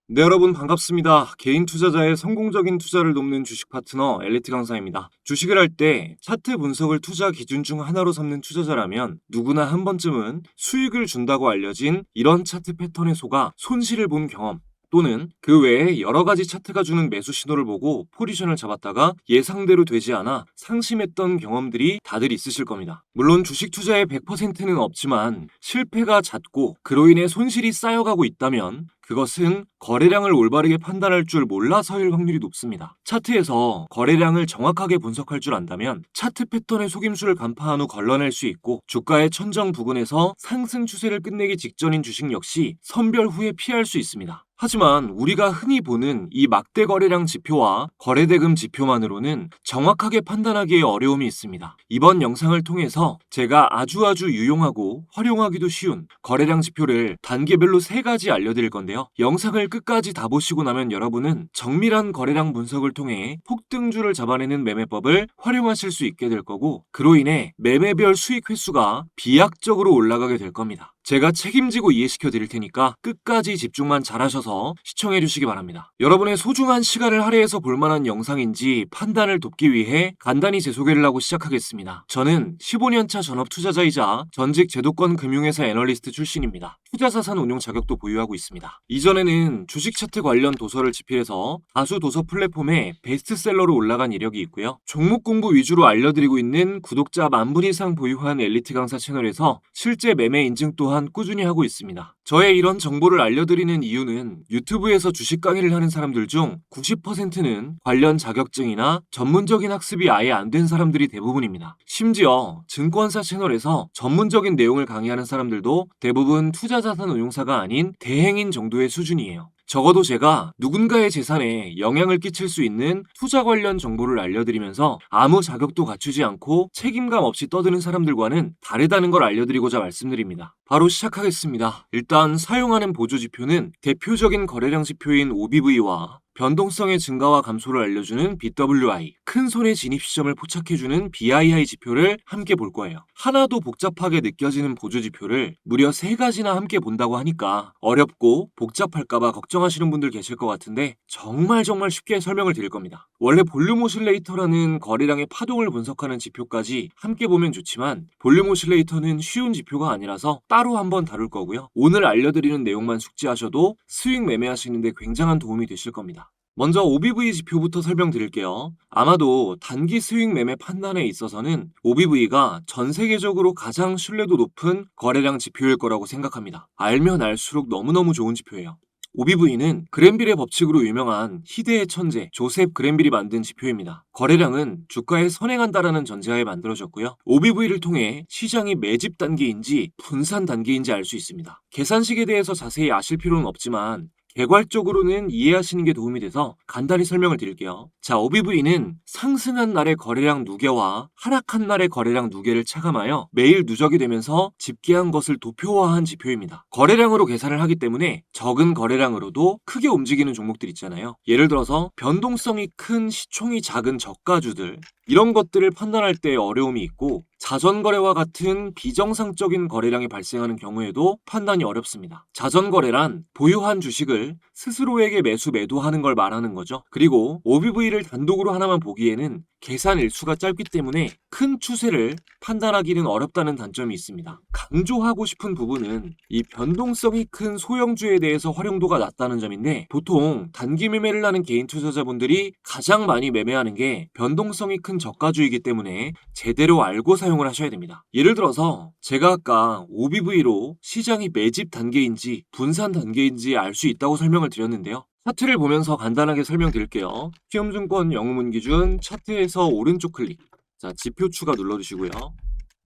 네, 여러분 반갑습니다. 개인 투자자의 성공적인 투자를 돕는 주식 파트너 엘리트 강사입니다. 주식을 할 때 차트 분석을 투자 기준 중 하나로 삼는 투자자라면 누구나 한 번쯤은 수익을 준다고 알려진 이런 차트 패턴에 속아 손실을 본 경험, 또는 그 외에 여러 가지 차트가 주는 매수 신호를 보고 포지션을 잡았다가 예상대로 되지 않아 상심했던 경험들이 다들 있으실 겁니다. 물론 주식 투자의 100%는 없지만 실패가 잦고 그로 인해 손실이 쌓여가고 있다면 그것은 거래량을 올바르게 판단할 줄 몰라서일 확률이 높습니다. 차트에서 거래량을 정확하게 분석할 줄 안다면 차트 패턴의 속임수를 간파한 후 걸러낼 수 있고, 주가의 천정 부근에서 상승 추세를 끝내기 직전인 주식 역시 선별 후에 피할 수 있습니다. 하지만 우리가 흔히 보는 이 막대 거래량 지표와 거래대금 지표만으로는 정확하게 판단하기에 어려움이 있습니다. 이번 영상을 통해서 제가 아주 유용하고 활용하기도 쉬운 거래량 지표를 단계별로 3가지 알려드릴 건데요. 영상을 끝까지 다 보시고 나면 여러분은 정밀한 거래량 분석을 통해 폭등주를 잡아내는 매매법을 활용하실 수 있게 될 거고, 그로 인해 매매별 수익 횟수가 비약적으로 올라가게 될 겁니다. 제가 책임지고 이해시켜 드릴 테니까 끝까지 집중만 잘하셔서 시청해 주시기 바랍니다. 여러분의 소중한 시간을 할애해서 볼만한 영상인지 판단을 돕기 위해 간단히 제 소개를 하고 시작하겠습니다. 저는 15년차 전업 투자자이자 전직 제도권 금융회사 애널리스트 출신입니다. 투자자산 운용 자격도 보유하고 있습니다. 이전에는 주식 차트 관련 도서를 집필해서 다수 도서 플랫폼에 베스트셀러로 올라간 이력이 있고요. 종목 공부 위주로 알려드리고 있는 구독자 10,000분 이상 보유한 엘리트 강사 채널에서 실제 매매 인증 또한 꾸준히 하고 있습니다. 저의 이런 정보를 알려드리는 이유는 유튜브에서 주식 강의를 하는 사람들 중 90%는 관련 자격증이나 전문적인 학습이 아예 안 된 사람들이 대부분입니다. 심지어 증권사 채널에서 전문적인 내용을 강의하는 사람들도 대부분 투자자산 운용사가 아닌 대행인 정도의 수준이에요. 적어도 제가 누군가의 재산에 영향을 끼칠 수 있는 투자 관련 정보를 알려드리면서 아무 자격도 갖추지 않고 책임감 없이 떠드는 사람들과는 다르다는 걸 알려드리고자 말씀드립니다. 바로 시작하겠습니다. 일단 사용하는 보조지표는 대표적인 거래량 지표인 OBV와 변동성의 증가와 감소를 알려주는 BWI, 큰 손의 진입 시점을 포착해주는 BII 지표를 함께 볼 거예요. 하나도 복잡하게 느껴지는 보조지표를 무려 3가지나 함께 본다고 하니까 어렵고 복잡할까봐 걱정하시는 분들 계실 것 같은데 정말 쉽게 설명을 드릴 겁니다. 원래 볼륨 오실레이터라는 거래량의 파동을 분석하는 지표까지 함께 보면 좋지만 볼륨 오실레이터는 쉬운 지표가 아니라서 따로 한번 다룰 거고요. 오늘 알려드리는 내용만 숙지하셔도 수익 매매하시는데 굉장한 도움이 되실 겁니다. 먼저 OBV 지표부터 설명드릴게요. 아마도 단기 수익 매매 판단에 있어서는 OBV가 전 세계적으로 가장 신뢰도 높은 거래량 지표일 거라고 생각합니다. 알면 알수록 너무너무 좋은 지표예요. OBV는 그랜빌의 법칙으로 유명한 희대의 천재 조셉 그랜빌이 만든 지표입니다. 거래량은 주가에 선행한다라는 전제하에 만들어졌고요. OBV를 통해 시장이 매집 단계인지 분산 단계인지 알 수 있습니다. 계산식에 대해서 자세히 아실 필요는 없지만 개괄적으로는 이해하시는 게 도움이 돼서 간단히 설명을 드릴게요. 자, OBV는 상승한 날의 거래량 누계와 하락한 날의 거래량 누계를 차감하여 매일 누적이 되면서 집계한 것을 도표화한 지표입니다. 거래량으로 계산을 하기 때문에 적은 거래량으로도 크게 움직이는 종목들 있잖아요. 예를 들어서 변동성이 큰 시총이 작은 저가주들, 이런 것들을 판단할 때 어려움이 있고 자전거래와 같은 비정상적인 거래량이 발생하는 경우에도 판단이 어렵습니다. 자전거래란 보유한 주식을 스스로에게 매도하는 걸 말하는 거죠. 그리고 OBV를 단독으로 하나만 보기에는 계산 일수가 짧기 때문에 큰 추세를 판단하기는 어렵다는 단점이 있습니다. 강조하고 싶은 부분은 이 변동성이 큰 소형주에 대해서 활용도가 낮다는 점인데, 보통 단기 매매를 하는 개인 투자자분들이 가장 많이 매매하는 게 변동성이 큰 저가주이기 때문에 제대로 알고 사용을 하셔야 됩니다. 예를 들어서 제가 아까 OBV로 시장이 매집 단계인지 분산 단계인지 알 수 있다고 설명을 드렸는데요. 차트를 보면서 간단하게 설명드릴게요. 키움증권 영웅문 기준 차트에서 오른쪽 클릭, 자 지표 추가 눌러주시고요.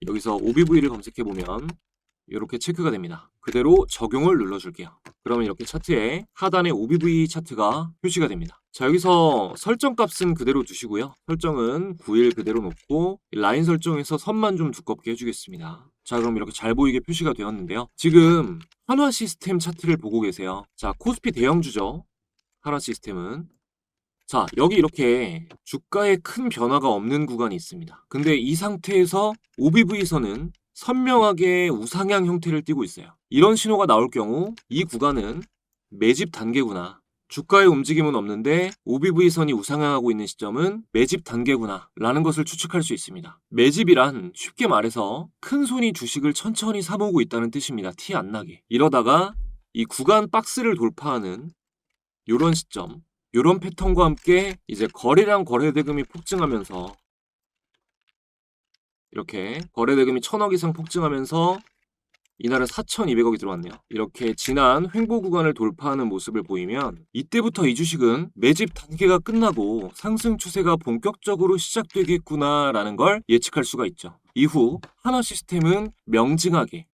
여기서 OBV를 검색해보면 이렇게 체크가 됩니다. 그대로 적용을 눌러줄게요. 그러면 이렇게 차트에 하단에 OBV 차트가 표시가 됩니다. 자, 여기서 설정 값은 그대로 두시고요. 설정은 9일 그대로 놓고 라인 설정에서 선만 좀 두껍게 해주겠습니다. 자, 그럼 이렇게 잘 보이게 표시가 되었는데요. 지금 한화 시스템 차트를 보고 계세요. 자, 코스피 대형주죠. 한화 시스템은. 자, 여기 이렇게 주가에 큰 변화가 없는 구간이 있습니다. 근데 이 상태에서 OBV선은 선명하게 우상향 형태를 띠고 있어요. 이런 신호가 나올 경우 이 구간은 매집 단계구나. 주가의 움직임은 없는데 OBV선이 우상향하고 있는 시점은 매집 단계구나 라는 것을 추측할 수 있습니다. 매집이란 쉽게 말해서 큰 손이 주식을 천천히 사모으고 있다는 뜻입니다. 티 안 나게. 이러다가 이 구간 박스를 돌파하는 이런 시점, 이런 패턴과 함께 이제 거래량 거래대금이 폭증하면서 이렇게 거래대금이 1,000억 이상 폭증하면서 이날은 4,200억이 들어왔네요. 이렇게 지난 횡보 구간을 돌파하는 모습을 보이면 이때부터 이 주식은 매집 단계가 끝나고 상승 추세가 본격적으로 시작되겠구나라는 걸 예측할 수가 있죠. 이후 하나시스템은 명징하게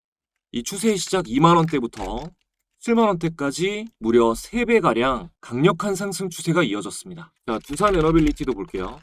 이 추세의 시작 2만 원대부터 7만 원대까지 무려 3배가량 강력한 상승 추세가 이어졌습니다. 자, 두산에너빌리티도 볼게요.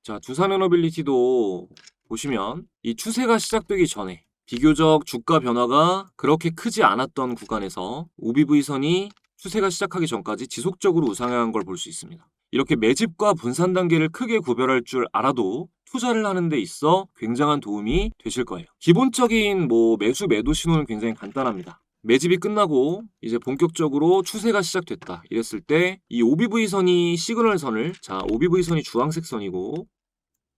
자, 두산에너빌리티도 보시면 이 추세가 시작되기 전에 비교적 주가 변화가 그렇게 크지 않았던 구간에서 OBV선이 추세가 시작하기 전까지 지속적으로 우상향한 걸 볼 수 있습니다. 이렇게 매집과 분산 단계를 크게 구별할 줄 알아도 투자를 하는 데 있어 굉장한 도움이 되실 거예요. 기본적인 매수 매도 신호는 굉장히 간단합니다. 매집이 끝나고 이제 본격적으로 추세가 시작됐다 이랬을 때 이 OBV선이 시그널선을, 자, OBV선이 주황색 선이고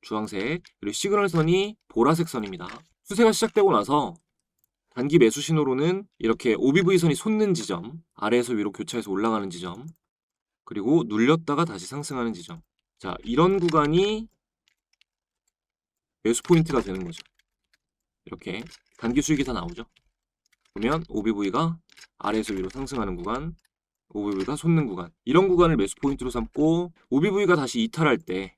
주황색, 그리고 시그널선이 보라색 선입니다. 추세가 시작되고 나서 단기 매수 신호로는 이렇게 OBV선이 솟는 지점, 아래에서 위로 교차해서 올라가는 지점, 그리고 눌렸다가 다시 상승하는 지점. 자, 이런 구간이 매수 포인트가 되는 거죠. 이렇게 단기 수익이 다 나오죠. 보면 OBV가 아래에서 위로 상승하는 구간, OBV가 솟는 구간, 이런 구간을 매수 포인트로 삼고 OBV가 다시 이탈할 때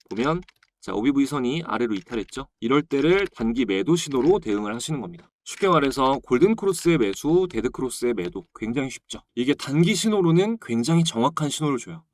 보면, 자, OBV선이 아래로 이탈했죠. 이럴 때를 단기 매도 신호로 대응을 하시는 겁니다. 쉽게 말해서 골든크로스의 매수, 데드크로스의 매도 굉장히 쉽죠. 이게 단기 신호로는 굉장히 정확한 신호를 줘요.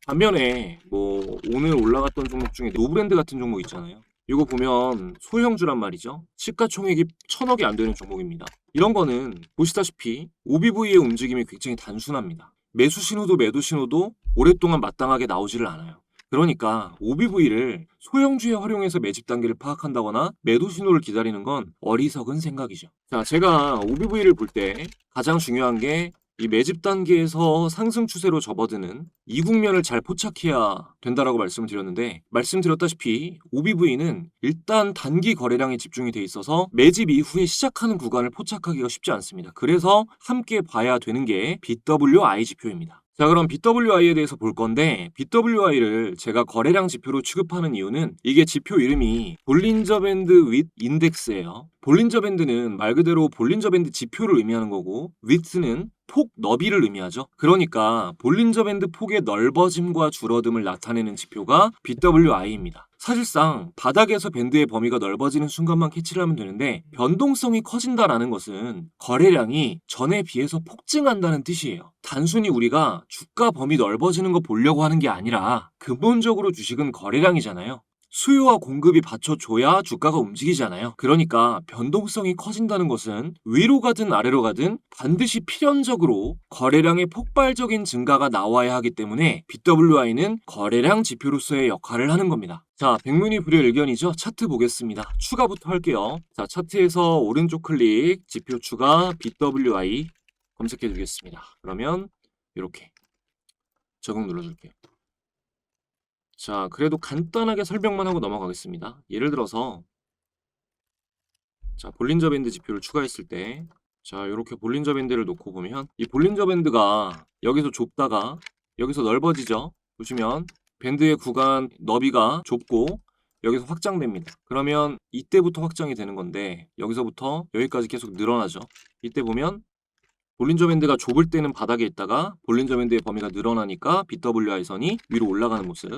반면에 오늘 올라갔던 종목 중에 노브랜드 같은 종목 있잖아요. 이거 보면 소형주란 말이죠. 시가총액이 1,000억이 안 되는 종목입니다. 이런 거는 보시다시피 OBV의 움직임이 굉장히 단순합니다. 매수 신호도 매도 신호도 오랫동안 마땅하게 나오지를 않아요. 그러니까 OBV를 소형주에 활용해서 매집 단계를 파악한다거나 매도 신호를 기다리는 건 어리석은 생각이죠. 자, 제가 OBV를 볼 때 가장 중요한 게 이 매집 단계에서 상승 추세로 접어드는 이 국면을 잘 포착해야 된다라고 말씀을 드렸는데, 말씀드렸다시피 OBV는 일단 단기 거래량에 집중이 돼 있어서 매집 이후에 시작하는 구간을 포착하기가 쉽지 않습니다. 그래서 함께 봐야 되는 게 BWI 지표입니다. 자, 그럼 BWI에 대해서 볼 건데, BWI를 제가 거래량 지표로 취급하는 이유는 이게 지표 이름이 볼린저 밴드 윗 인덱스예요. 볼린저 밴드는 말 그대로 볼린저 밴드 지표를 의미하는 거고, 윗은 폭 너비를 의미하죠. 그러니까 볼린저 밴드 폭의 넓어짐과 줄어듦을 나타내는 지표가 BWI입니다. 사실상 바닥에서 밴드의 범위가 넓어지는 순간만 캐치를 하면 되는데, 변동성이 커진다라는 것은 거래량이 전에 비해서 폭증한다는 뜻이에요. 단순히 우리가 주가 범위 넓어지는 거 보려고 하는 게 아니라 근본적으로 주식은 거래량이잖아요. 수요와 공급이 받쳐줘야 주가가 움직이잖아요. 그러니까 변동성이 커진다는 것은 위로 가든 아래로 가든 반드시 필연적으로 거래량의 폭발적인 증가가 나와야 하기 때문에 BWI는 거래량 지표로서의 역할을 하는 겁니다. 자, 백문이 불여일견이죠. 차트 보겠습니다. 추가부터 할게요. 자, 차트에서 오른쪽 클릭, 지표 추가, BWI 검색해 주겠습니다. 그러면 이렇게 적용 눌러줄게요. 자, 그래도 간단하게 설명만 하고 넘어가겠습니다. 예를 들어서, 자, 볼린저 밴드 지표를 추가했을 때, 자, 이렇게 볼린저 밴드를 놓고 보면 이 볼린저 밴드가 여기서 좁다가 여기서 넓어지죠. 보시면 밴드의 구간 너비가 좁고 여기서 확장됩니다. 그러면 이때부터 확장이 되는 건데 여기서부터 여기까지 계속 늘어나죠. 이때 보면 볼린저 밴드가 좁을 때는 바닥에 있다가 볼린저 밴드의 범위가 늘어나니까 BWI 선이 위로 올라가는 모습.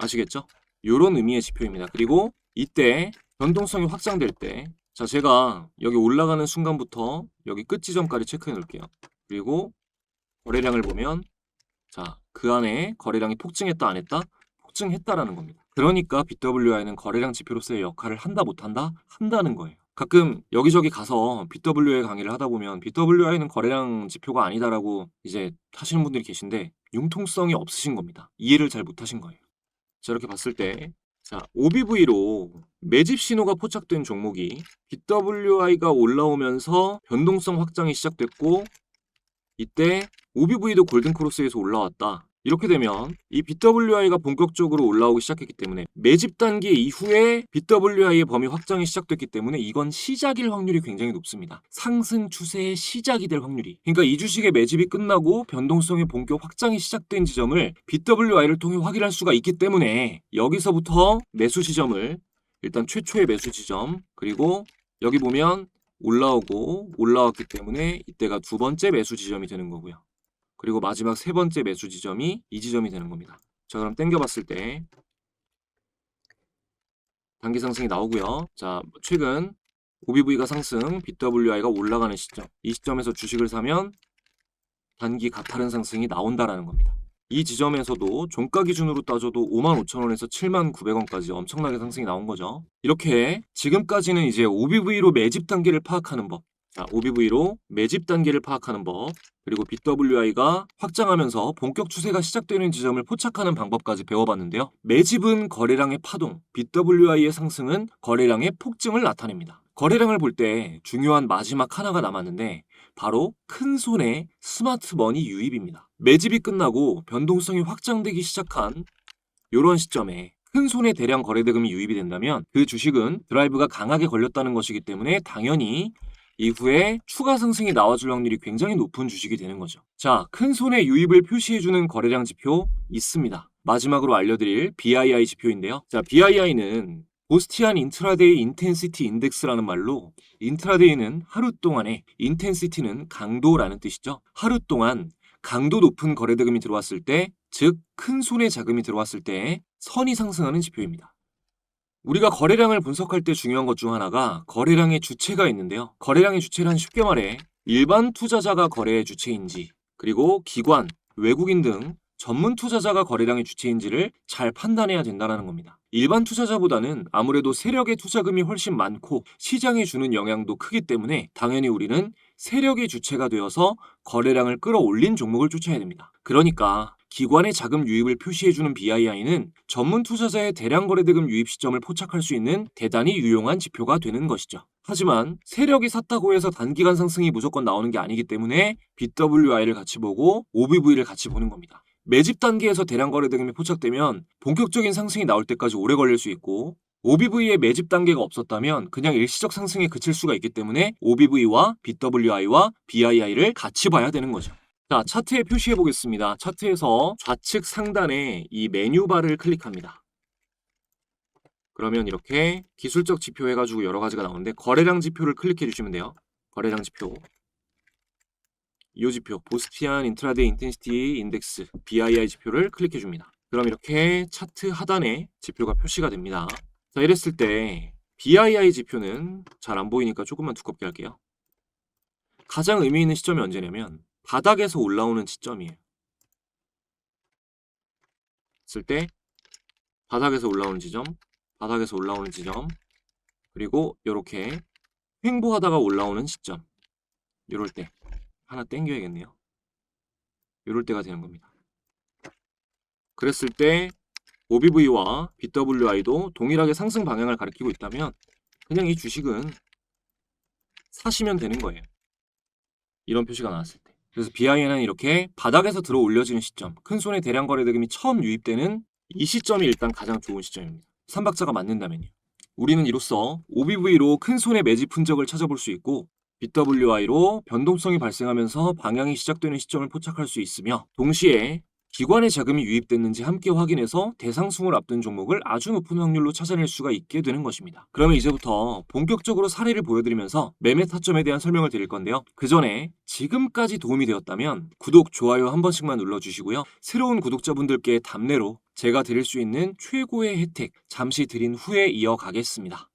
아시겠죠? 이런 의미의 지표입니다. 그리고 이때 변동성이 확장될 때, 자, 제가 여기 올라가는 순간부터 여기 끝 지점까지 체크해 놓을게요. 그리고 거래량을 보면, 자, 그 안에 거래량이 폭증했다 안 했다? 폭증했다라는 겁니다. 그러니까 BWI는 거래량 지표로서의 역할을 한다 못한다? 한다는 거예요. 가끔 여기저기 가서 BWI 강의를 하다 보면 BWI는 거래량 지표가 아니다라고 이제 하시는 분들이 계신데 융통성이 없으신 겁니다. 이해를 잘 못하신 거예요. 자, 이렇게 봤을 때 자, OBV로 매집 신호가 포착된 종목이 BWI가 올라오면서 변동성 확장이 시작됐고 이때 OBV도 골든크로스에서 올라왔다. 이렇게 되면 이 BWI가 본격적으로 올라오기 시작했기 때문에 매집 단계 이후에 BWI의 범위 확장이 시작됐기 때문에 이건 시작일 확률이 굉장히 높습니다. 상승 추세의 시작이 될 확률이. 그러니까 이 주식의 매집이 끝나고 변동성의 본격 확장이 시작된 지점을 BWI를 통해 확인할 수가 있기 때문에 여기서부터 매수 지점을 일단 최초의 매수 지점 그리고 여기 보면 올라오고 올라왔기 때문에 이때가 두 번째 매수 지점이 되는 거고요. 그리고 마지막 세 번째 매수 지점이 이 지점이 되는 겁니다. 자, 그럼 당겨봤을 때 단기 상승이 나오고요. 자, 최근 OBV가 상승, BWI가 올라가는 시점. 이 시점에서 주식을 사면 단기 가파른 상승이 나온다라는 겁니다. 이 지점에서도 종가 기준으로 따져도 55,000원에서 79,000원까지 엄청나게 상승이 나온 거죠. 이렇게 지금까지는 이제 OBV로 매집 단계를 파악하는 법. 자, OBV로 매집 단계를 파악하는 법. 그리고 BWI가 확장하면서 본격 추세가 시작되는 지점을 포착하는 방법까지 배워봤는데요. 매집은 거래량의 파동, BWI의 상승은 거래량의 폭증을 나타냅니다. 거래량을 볼 때 중요한 마지막 하나가 남았는데 바로 큰 손의 스마트머니 유입입니다. 매집이 끝나고 변동성이 확장되기 시작한 이런 시점에 큰 손의 대량 거래 대금이 유입이 된다면 그 주식은 드라이브가 강하게 걸렸다는 것이기 때문에 당연히 이후에 추가 상승이 나와줄 확률이 굉장히 높은 주식이 되는 거죠. 자, 큰 손의 유입을 표시해주는 거래량 지표 있습니다. 마지막으로 알려드릴 BII 지표인데요. 자, BII는 보스티안 인트라데이 인텐시티 인덱스라는 말로 인트라데이는 하루 동안에 인텐시티는 강도라는 뜻이죠. 하루 동안 강도 높은 거래 대금이 들어왔을 때, 즉 큰 손의 자금이 들어왔을 때 선이 상승하는 지표입니다. 우리가 거래량을 분석할 때 중요한 것 중 하나가 거래량의 주체가 있는데요. 거래량의 주체란 쉽게 말해 일반 투자자가 거래의 주체인지 그리고 기관, 외국인 등 전문 투자자가 거래량의 주체인지를 잘 판단해야 된다는 겁니다. 일반 투자자보다는 아무래도 세력의 투자금이 훨씬 많고 시장에 주는 영향도 크기 때문에 당연히 우리는 세력의 주체가 되어서 거래량을 끌어올린 종목을 쫓아야 됩니다. 그러니까 기관의 자금 유입을 표시해주는 BII는 전문 투자자의 대량 거래 대금 유입 시점을 포착할 수 있는 대단히 유용한 지표가 되는 것이죠. 하지만 세력이 샀다고 해서 단기간 상승이 무조건 나오는 게 아니기 때문에 BWI를 같이 보고 OBV를 같이 보는 겁니다. 매집 단계에서 대량 거래 대금이 포착되면 본격적인 상승이 나올 때까지 오래 걸릴 수 있고 OBV의 매집 단계가 없었다면 그냥 일시적 상승에 그칠 수가 있기 때문에 OBV와 BWI와 BII를 같이 봐야 되는 거죠. 자, 차트에 표시해 보겠습니다. 차트에서 좌측 상단에 이 메뉴바를 클릭합니다. 그러면 이렇게 기술적 지표 해가지고 여러 가지가 나오는데 거래량 지표를 클릭해 주시면 돼요. 거래량 지표. 이 지표, 보스티안 인트라데이 인텐시티 인덱스 BII 지표를 클릭해 줍니다. 그럼 이렇게 차트 하단에 지표가 표시가 됩니다. 자, 이랬을 때 BII 지표는 잘 안 보이니까 조금만 두껍게 할게요. 가장 의미 있는 시점이 언제냐면 바닥에서 올라오는 시점이에요. 쓸 때 바닥에서 올라오는 지점, 바닥에서 올라오는 지점, 그리고 이렇게 횡보하다가 올라오는 시점. 이럴 때 하나 땡겨야겠네요. 이럴 때가 되는 겁니다. 그랬을 때 OBV와 BWI도 동일하게 상승 방향을 가리키고 있다면 그냥 이 주식은 사시면 되는 거예요. 이런 표시가 나왔을 때. 그래서 BI는 이렇게 바닥에서 들어 올려지는 시점, 큰 손의 대량 거래 대금이 처음 유입되는 이 시점이 일단 가장 좋은 시점입니다. 3박자가 맞는다면요. 우리는 이로써 OBV로 큰 손의 매집 흔적을 찾아볼 수 있고 BWI로 변동성이 발생하면서 방향이 시작되는 시점을 포착할 수 있으며 동시에 기관의 자금이 유입됐는지 함께 확인해서 대상승을 앞둔 종목을 아주 높은 확률로 찾아낼 수가 있게 되는 것입니다. 그러면 이제부터 본격적으로 사례를 보여드리면서 매매 타점에 대한 설명을 드릴 건데요. 그 전에 지금까지 도움이 되었다면 구독, 좋아요 한 번씩만 눌러주시고요. 새로운 구독자분들께 답례로 제가 드릴 수 있는 최고의 혜택 잠시 드린 후에 이어가겠습니다.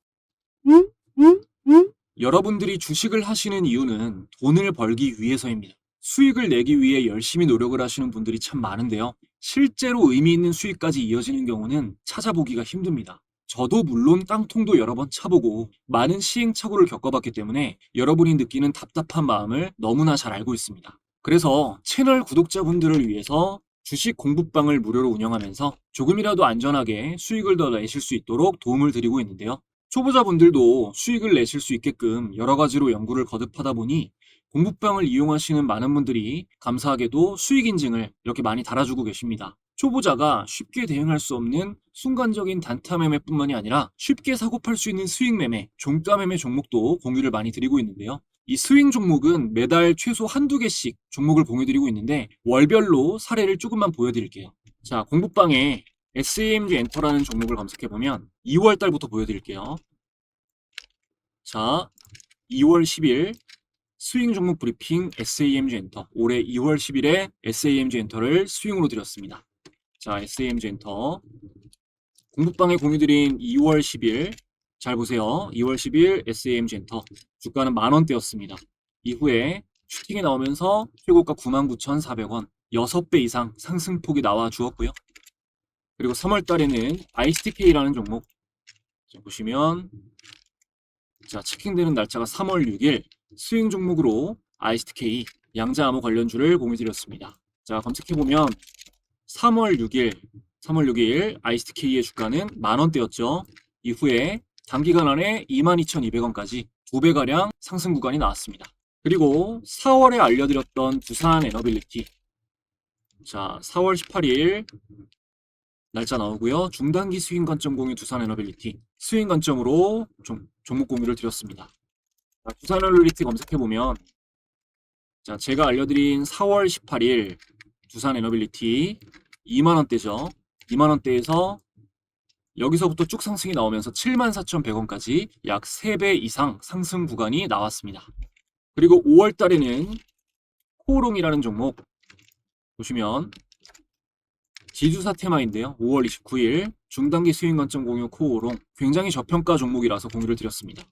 여러분들이 주식을 하시는 이유는 돈을 벌기 위해서입니다. 수익을 내기 위해 열심히 노력을 하시는 분들이 참 많은데요. 실제로 의미 있는 수익까지 이어지는 경우는 찾아보기가 힘듭니다. 저도 물론 깡통도 여러 번 차보고 많은 시행착오를 겪어봤기 때문에 여러분이 느끼는 답답한 마음을 너무나 잘 알고 있습니다. 그래서 채널 구독자분들을 위해서 주식 공부방을 무료로 운영하면서 조금이라도 안전하게 수익을 더 내실 수 있도록 도움을 드리고 있는데요. 초보자분들도 수익을 내실 수 있게끔 여러 가지로 연구를 거듭하다 보니 공부방을 이용하시는 많은 분들이 감사하게도 수익 인증을 이렇게 많이 달아주고 계십니다. 초보자가 쉽게 대응할 수 없는 순간적인 단타 매매뿐만이 아니라 쉽게 사고 팔 수 있는 수익 매매, 종가 매매 종목도 공유를 많이 드리고 있는데요. 이 스윙 종목은 매달 최소 한두 개씩 종목을 공유드리고 있는데 월별로 사례를 조금만 보여드릴게요. 자, 공부방에 SAMG 엔터라는 종목을 검색해보면 2월 달부터 보여드릴게요. 자, 2월 10일 스윙 종목 브리핑 SAMG 엔터. 올해 2월 10일에 SAMG 엔터를 스윙으로 드렸습니다. 자, SAMG 엔터. 공부방에 공유드린 2월 10일. 잘 보세요. 2월 10일 SAMG 엔터. 주가는 만원대였습니다. 이후에 슈팅이 나오면서 최고가 99,400원. 6배 이상 상승폭이 나와 주었고요. 그리고 3월 달에는 ISTK라는 종목. 자, 보시면 자, 체킹되는 날짜가 3월 6일 스윙 종목으로 ISTK 양자암호 관련주를 공유드렸습니다. 자, 검색해보면 3월 6일 ISTK의 주가는 만원대였죠. 이후에 단기간 안에 22,200원까지 2배가량 상승 구간이 나왔습니다. 그리고 4월에 알려드렸던 두산 에너빌리티. 자, 4월 18일 날짜 나오고요. 중단기 스윙 관점 공유 두산 에너빌리티. 스윙 관점으로 종목 공유를 드렸습니다. 자, 두산 에너빌리티 검색해보면 자, 제가 알려드린 4월 18일 두산 에너빌리티 2만원대죠. 2만원대에서 여기서부터 쭉 상승이 나오면서 74,100원까지 약 3배 이상 상승 구간이 나왔습니다. 그리고 5월 달에는 코오롱이라는 종목 보시면 지주사 테마인데요. 5월 29일 중단기 스윙 관점 공유 코오롱 굉장히 저평가 종목이라서 공유를 드렸습니다.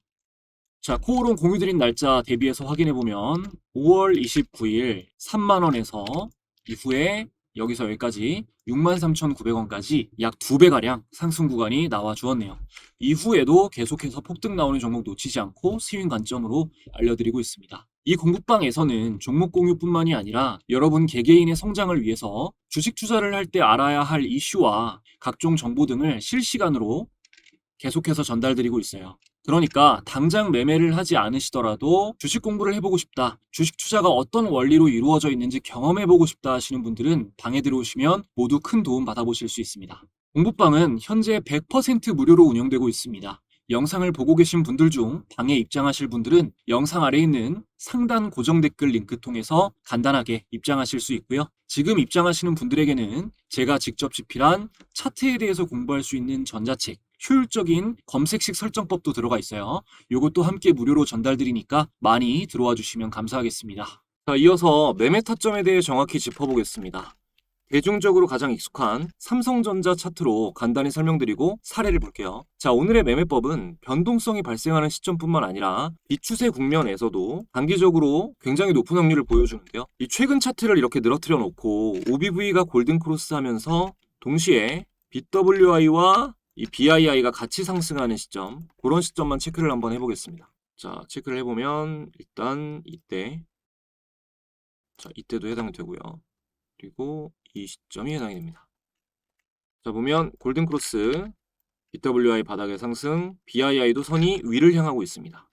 자, 코오롱 공유드린 날짜 대비해서 확인해보면 5월 29일 3만원에서 이후에 여기서 여기까지 63,900원까지 약 2배가량 상승 구간이 나와 주었네요. 이후에도 계속해서 폭등 나오는 종목 놓치지 않고 스윙 관점으로 알려드리고 있습니다. 이 공부방에서는 종목 공유뿐만이 아니라 여러분 개개인의 성장을 위해서 주식 투자를 할 때 알아야 할 이슈와 각종 정보 등을 실시간으로 계속해서 전달드리고 있어요. 그러니까 당장 매매를 하지 않으시더라도 주식 공부를 해보고 싶다, 주식 투자가 어떤 원리로 이루어져 있는지 경험해보고 싶다 하시는 분들은 방에 들어오시면 모두 큰 도움 받아보실 수 있습니다. 공부방은 현재 100% 무료로 운영되고 있습니다. 영상을 보고 계신 분들 중 방에 입장하실 분들은 영상 아래에 있는 상단 고정 댓글 링크 통해서 간단하게 입장하실 수 있고요. 지금 입장하시는 분들에게는 제가 직접 집필한 차트에 대해서 공부할 수 있는 전자책, 효율적인 검색식 설정법도 들어가 있어요. 이것도 함께 무료로 전달드리니까 많이 들어와 주시면 감사하겠습니다. 자, 이어서 매매 타점에 대해 정확히 짚어보겠습니다. 대중적으로 가장 익숙한 삼성전자 차트로 간단히 설명드리고 사례를 볼게요. 자, 오늘의 매매법은 변동성이 발생하는 시점뿐만 아니라 비추세 국면에서도 단기적으로 굉장히 높은 확률을 보여주는데요. 이 최근 차트를 이렇게 늘어뜨려 놓고 OBV가 골든 크로스 하면서 동시에 BWI와 이 BII가 같이 상승하는 시점, 그런 시점만 체크를 한번 해보겠습니다. 자, 체크를 해보면 일단 이때, 자, 이때도 해당이 되고요. 그리고 이 시점이 해당이 됩니다. 자, 보면 골든 크로스, BWI 바닥의 상승, BII도 선이 위를 향하고 있습니다.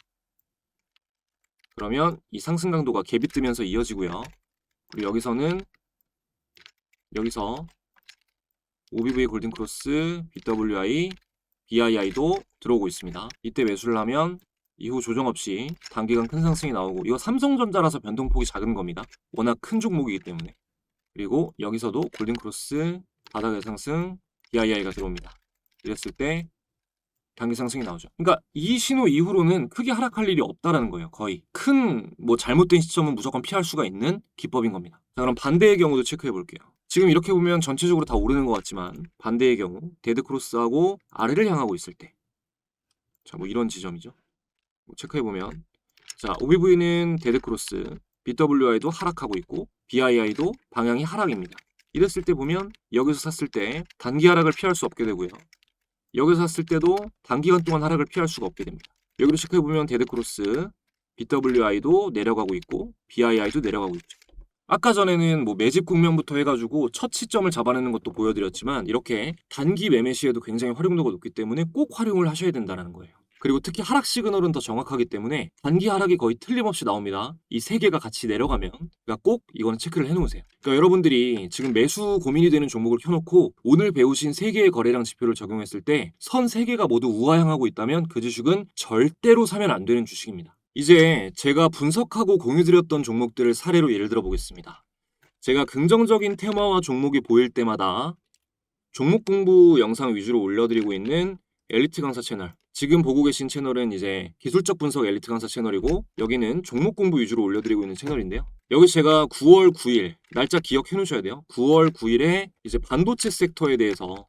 그러면 이 상승 강도가 갭이 뜨면서 이어지고요. 그리고 여기서 OBV 골든 크로스, BWI, BII도 들어오고 있습니다. 이때 매수를 하면 이후 조정 없이 단기간 큰 상승이 나오고, 이거 삼성전자라서 변동폭이 작은 겁니다. 워낙 큰 종목이기 때문에. 그리고 여기서도 골든 크로스, 바닥의 상승, BII가 들어옵니다. 이랬을 때 단기 상승이 나오죠. 그러니까 이 신호 이후로는 크게 하락할 일이 없다라는 거예요. 거의 큰 잘못된 시점은 무조건 피할 수가 있는 기법인 겁니다. 자, 그럼 반대의 경우도 체크해 볼게요. 지금 이렇게 보면 전체적으로 다 오르는 것 같지만 반대의 경우 데드 크로스하고 아래를 향하고 있을 때, 자, 이런 지점이죠. 체크해 보면, 자, OBV는 데드 크로스, BWI도 하락하고 있고 BII도 방향이 하락입니다. 이랬을 때 보면 여기서 샀을 때 단기 하락을 피할 수 없게 되고요. 여기서 샀을 때도 단기간 동안 하락을 피할 수가 없게 됩니다. 여기로 체크해 보면 데드 크로스, BWI도 내려가고 있고 BII도 내려가고 있죠. 아까 전에는 뭐 매집 국면부터 해가지고 첫 시점을 잡아내는 것도 보여드렸지만 이렇게 단기 매매 시에도 굉장히 활용도가 높기 때문에 꼭 활용을 하셔야 된다는 거예요. 그리고 특히 하락 시그널은 더 정확하기 때문에 단기 하락이 거의 틀림없이 나옵니다. 이 세 개가 같이 내려가면 그러니까 꼭 이거는 체크를 해놓으세요. 그러니까 여러분들이 지금 매수 고민이 되는 종목을 켜놓고 오늘 배우신 세 개의 거래량 지표를 적용했을 때 선 세 개가 모두 우하향하고 있다면 그 주식은 절대로 사면 안 되는 주식입니다. 이제 제가 분석하고 공유드렸던 종목들을 사례로 예를 들어 보겠습니다. 제가 긍정적인 테마와 종목이 보일 때마다 종목 공부 영상 위주로 올려드리고 있는 엘리트 강사 채널, 지금 보고 계신 채널은 이제 기술적 분석 엘리트 강사 채널이고 여기는 종목 공부 위주로 올려드리고 있는 채널인데요. 여기 제가 9월 9일 날짜 기억해 놓으셔야 돼요. 9월 9일에 이제 반도체 섹터에 대해서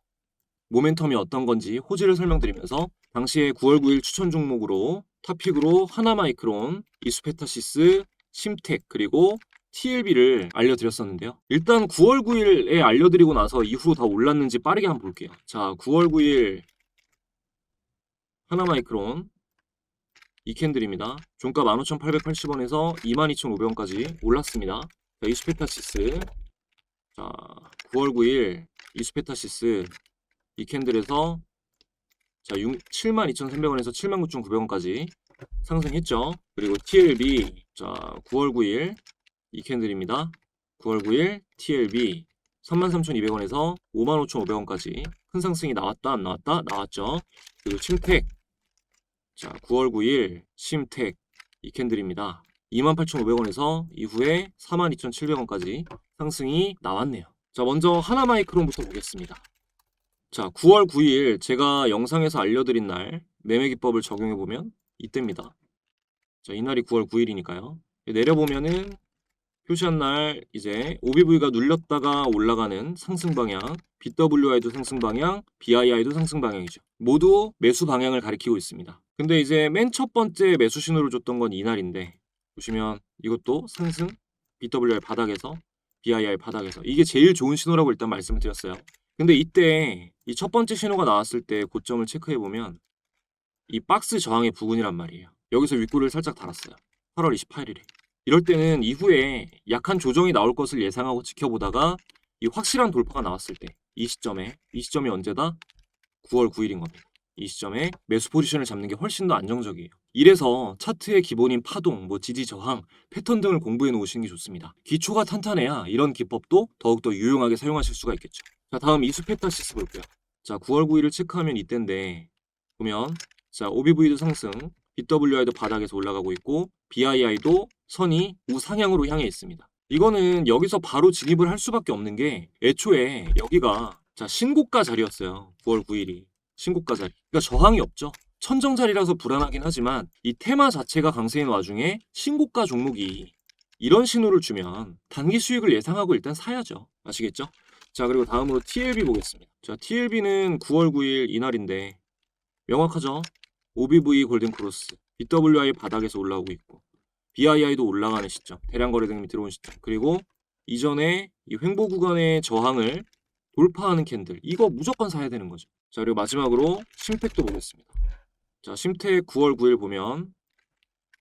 모멘텀이 어떤 건지 호재를 설명드리면서 당시에 9월 9일 추천 종목으로 탑픽으로 하나마이크론, 이수페타시스, 심텍 그리고 TLB를 알려드렸었는데요. 일단 9월 9일에 알려드리고 나서 이후로 다 올랐는지 빠르게 한번 볼게요. 자, 9월 9일 하나마이크론 이 캔들입니다. 종가 15,880원에서 22,500원까지 올랐습니다. 자, 이수페타시스 자, 9월 9일 이수페타시스 이 캔들에서 자, 72,300원에서 79,900원까지 상승했죠. 그리고 TLB 자, 9월 9일 이 캔들입니다. 9월 9일 TLB 33,200원에서 55,500원까지 큰 상승이 나왔다 안 나왔다? 나왔죠. 그리고 심텍 자, 9월 9일 심텍 이 캔들입니다. 28,500원에서 이후에 42,700원까지 상승이 나왔네요. 자, 먼저 하나마이크론부터 보겠습니다. 자, 9월 9일 제가 영상에서 알려드린 날 매매 기법을 적용해보면 이때입니다. 자, 이날이 9월 9일이니까요. 내려보면은 표시한 날 이제 OBV가 눌렸다가 올라가는 상승 방향, BWI도 상승 방향, BII도 상승 방향이죠. 모두 매수 방향을 가리키고 있습니다. 근데 이제 맨 첫 번째 매수 신호를 줬던 건 이날인데 보시면 이것도 상승, BWI 바닥에서 BII 바닥에서 이게 제일 좋은 신호라고 일단 말씀을 드렸어요. 근데 이때 이 첫 번째 신호가 나왔을 때 고점을 체크해보면 이 박스 저항의 부근이란 말이에요. 여기서 윗골을 살짝 달았어요. 8월 28일에. 이럴 때는 이후에 약한 조정이 나올 것을 예상하고 지켜보다가 이 확실한 돌파가 나왔을 때 이 시점이 언제다? 9월 9일인 겁니다. 이 시점에 매수 포지션을 잡는 게 훨씬 더 안정적이에요. 이래서 차트의 기본인 파동, 지지 저항, 패턴 등을 공부해 놓으시는 게 좋습니다. 기초가 탄탄해야 이런 기법도 더욱더 유용하게 사용하실 수가 있겠죠. 자, 다음 이수페타시스 볼게요. 자, 9월 9일을 체크하면 이때인데 보면 자, OBV도 상승, BWI도 바닥에서 올라가고 있고 BII도 선이 우상향으로 향해 있습니다. 이거는 여기서 바로 진입을 할 수밖에 없는 게 애초에 여기가 자, 신고가 자리였어요. 9월 9일이 신고가 자리. 그러니까 저항이 없죠. 천정 자리라서 불안하긴 하지만 이 테마 자체가 강세인 와중에 신고가 종목이 이런 신호를 주면 단기 수익을 예상하고 일단 사야죠. 아시겠죠? 자, 그리고 다음으로 TLB 보겠습니다. 자, TLB는 9월 9일 이날인데 명확하죠? OBV 골든크로스, BWI 바닥에서 올라오고 있고 BII도 올라가는 시점, 대량 거래 등이 들어온 시점, 그리고 이전에 이 횡보 구간의 저항을 돌파하는 캔들, 이거 무조건 사야 되는 거죠. 자, 그리고 마지막으로 심텍도 보겠습니다. 자, 심텍 9월 9일 보면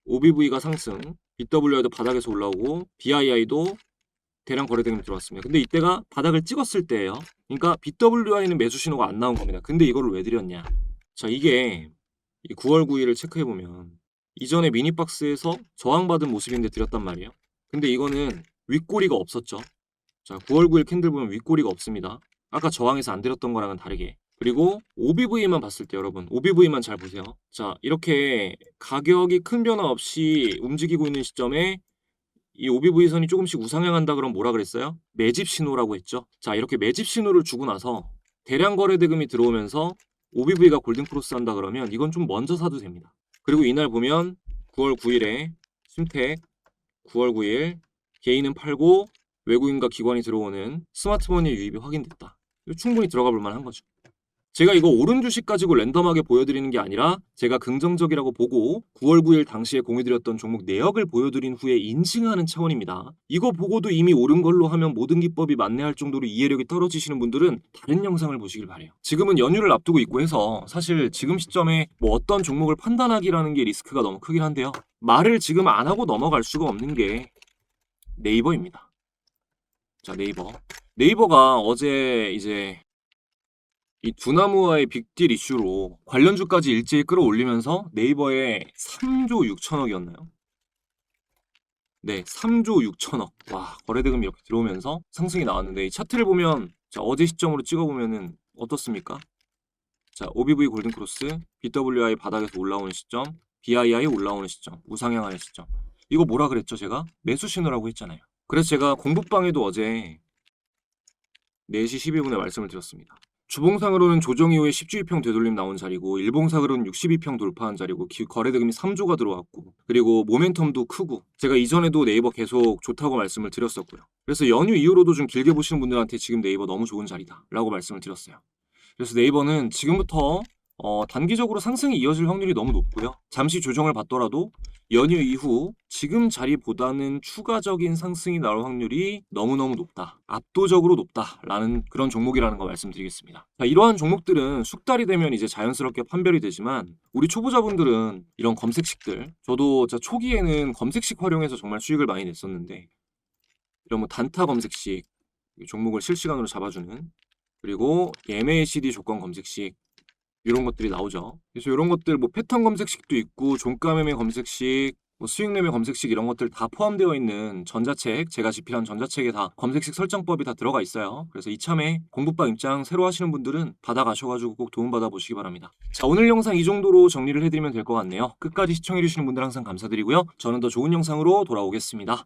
OBV가 상승, BWI도 바닥에서 올라오고 BII도 대량 거래 등이 들어왔습니다. 근데 이때가 바닥을 찍었을 때예요. 그러니까 BWI는 매수 신호가 안 나온 겁니다. 근데 이거를 왜 드렸냐? 자, 이게 이 9월 9일을 체크해보면 이전에 미니박스에서 저항받은 모습인데 드렸단 말이에요. 근데 이거는 윗꼬리가 없었죠. 자, 9월 9일 캔들 보면 윗꼬리가 없습니다. 아까 저항에서 안 드렸던 거랑은 다르게. 그리고 OBV만 봤을 때 여러분 OBV만 잘 보세요. 자, 이렇게 가격이 큰 변화 없이 움직이고 있는 시점에 이 OBV 선이 조금씩 우상향한다 그러면 뭐라 그랬어요? 매집 신호라고 했죠. 자, 이렇게 매집 신호를 주고 나서 대량 거래 대금이 들어오면서 OBV가 골든크로스 한다 그러면 이건 좀 먼저 사도 됩니다. 그리고 이날 보면 9월 9일에 심텍 9월 9일 개인은 팔고 외국인과 기관이 들어오는 스마트머니 유입이 확인됐다. 충분히 들어가 볼 만한 거죠. 제가 이거 오른 주식 가지고 랜덤하게 보여드리는 게 아니라 제가 긍정적이라고 보고 9월 9일 당시에 공유드렸던 종목 내역을 보여드린 후에 인증하는 차원입니다. 이거 보고도 이미 오른 걸로 하면 모든 기법이 만회할 정도로 이해력이 떨어지시는 분들은 다른 영상을 보시길 바래요. 지금은 연휴를 앞두고 있고 해서 사실 지금 시점에 어떤 종목을 판단하기라는 게 리스크가 너무 크긴 한데요. 말을 지금 안 하고 넘어갈 수가 없는 게 네이버입니다. 자, 네이버가 어제 이제 이 두나무와의 빅딜 이슈로 관련주까지 일제히 끌어올리면서 네이버에 3조 6천억이었나요? 네, 3조 6천억. 와, 거래대금이 이렇게 들어오면서 상승이 나왔는데 이 차트를 보면 자, 어제 시점으로 찍어보면은 어떻습니까? 자, OBV 골든크로스, BWI 바닥에서 올라오는 시점, BII 올라오는 시점, 우상향하는 시점. 이거 뭐라 그랬죠, 제가? 매수 신호라고 했잖아요. 그래서 제가 공부방에도 어제 4시 12분에 말씀을 드렸습니다. 주봉상으로는 조정 이후에 10주의평 되돌림 나온 자리고 일봉상으로는 62평 돌파한 자리고 거래대금이 3조가 들어왔고 그리고 모멘텀도 크고 제가 이전에도 네이버 계속 좋다고 말씀을 드렸었고요. 그래서 연휴 이후로도 좀 길게 보시는 분들한테 지금 네이버 너무 좋은 자리다 라고 말씀을 드렸어요. 그래서 네이버는 지금부터 단기적으로 상승이 이어질 확률이 너무 높고요. 잠시 조정을 받더라도 연휴 이후 지금 자리보다는 추가적인 상승이 나올 확률이 너무너무 높다. 압도적으로 높다라는 그런 종목이라는 거 말씀드리겠습니다. 자, 이러한 종목들은 숙달이 되면 이제 자연스럽게 판별이 되지만 우리 초보자분들은 이런 검색식들 저도 초기에는 검색식 활용해서 정말 수익을 많이 냈었는데 이런 뭐 단타 검색식 종목을 실시간으로 잡아주는 그리고 MACD 조건 검색식 이런 것들이 나오죠. 그래서 이런 것들 뭐 패턴 검색식도 있고 종가 매매 검색식, 뭐 수익 매매 검색식 이런 것들 다 포함되어 있는 전자책, 제가 집필한 전자책에 다 검색식 설정법이 다 들어가 있어요. 그래서 이참에 공부방 입장 새로 하시는 분들은 받아가셔가지고 꼭 도움받아 보시기 바랍니다. 자, 오늘 영상 이 정도로 정리를 해드리면 될 것 같네요. 끝까지 시청해주시는 분들 항상 감사드리고요. 저는 더 좋은 영상으로 돌아오겠습니다.